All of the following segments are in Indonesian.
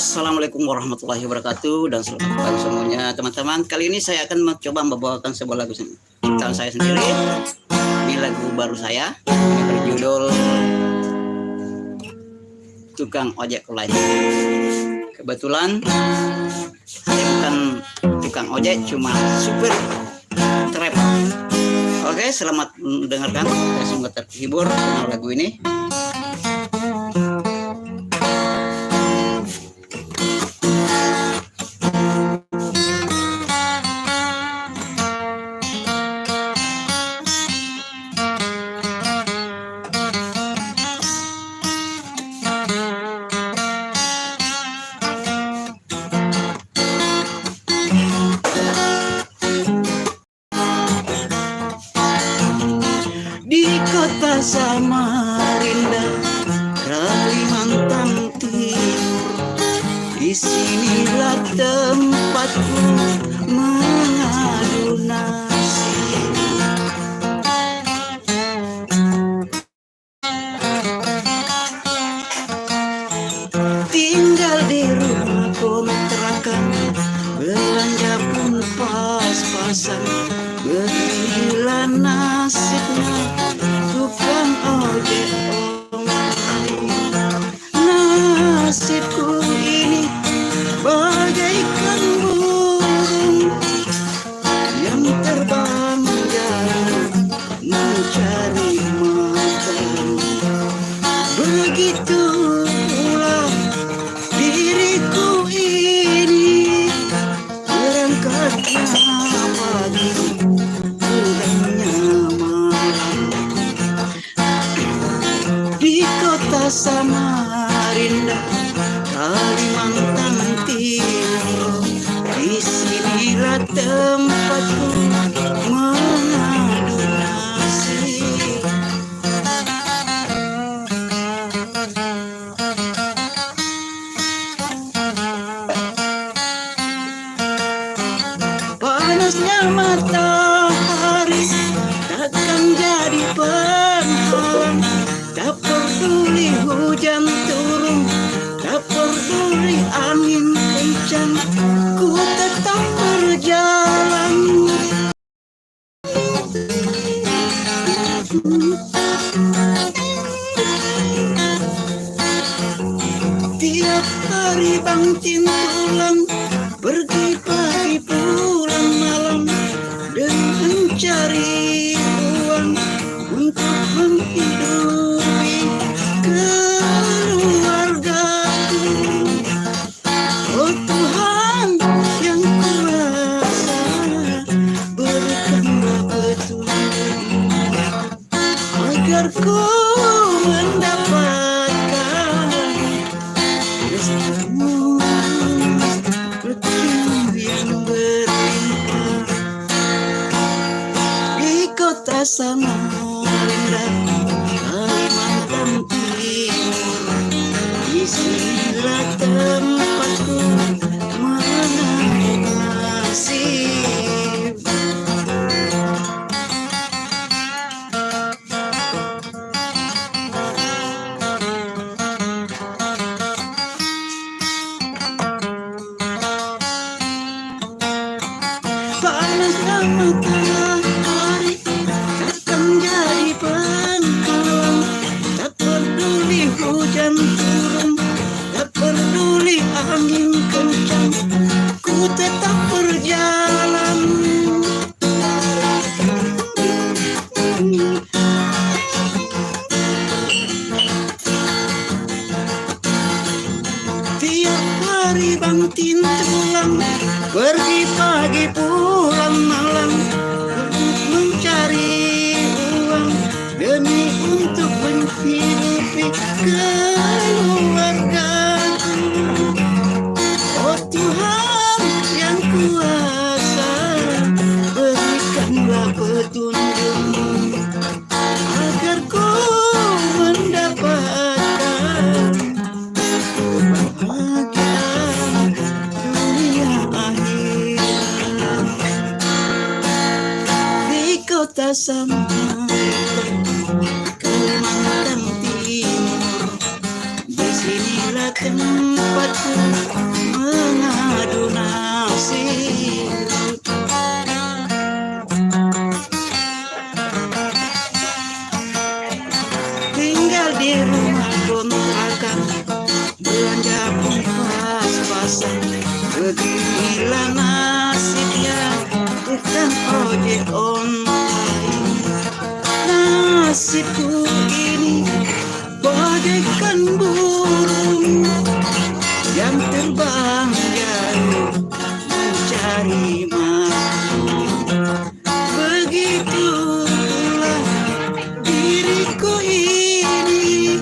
Assalamualaikum warahmatullahi wabarakatuh dan selamat pagi semuanya teman-teman. Kali ini saya akan mencoba membawakan sebuah lagu ciptaan saya sendiri. Ini lagu baru saya, ini berjudul Tukang Ojek Online. Kebetulan saya bukan tukang ojek, cuma supir trap. Oke, selamat mendengarkan. Saya semoga terhibur dengan lagu ini. Di kota Samarinda, Kalimantan Timur, disinilah tempatku mengadu nasib. Tinggal di rumah kontrakan, belanja pun pas-pasan. Beginilah nasibnya tukang ojek online. Nasibku ini bagaikan burung yang terbang jauh mencari makan. Begitu pula diriku ini berangkatnya pagi, di kota Samarinda, Kalimantan Timur, disinilah tempatku mengadu nasib. Panasnya matahari takkan jadi penghalang. Tak peduli hujan turun, tak peduli angin kencang, ku tetap berjalan. Tiap hari banting tulang, pergi pagi pulang malam, dan mencari uang untuk menghidupi keluargaku. Oh Tuhan yang kuasa, berikanlah petunjuk agar ku mendapatkan rezekimu, rezeki yang berlimpah. Di kota Samarinda, Kalimantan Timur, disinilah tempatku mengadu nasib. Panasnya matahari takkan jadi penghalang. Tak peduli hujan turun, tak peduli angin kencang, ku tetap berjalan. Tiap hari banting tulang, pergi pagi pulang malam, mencari uang demi untuk menghidupi keluargaku. Oh Tuhan yang kuasa, berikanlah petunjuk agar ku mendapatkan kebahagiaan dunia akhirat. Di kota Samarinda, Kalimantan Timur, disinilah tempatku online. Nasibku ini bagaikan burung yang terbang jauh mencari makan. Begitulah diriku ini,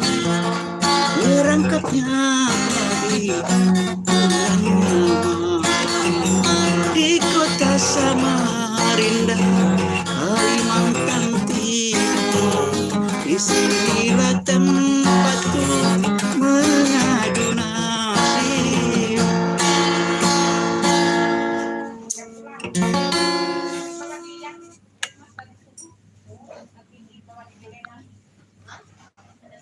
merangkapnya di bulan di kota Samarinda, Kalimantan Timur. Disinilah tempat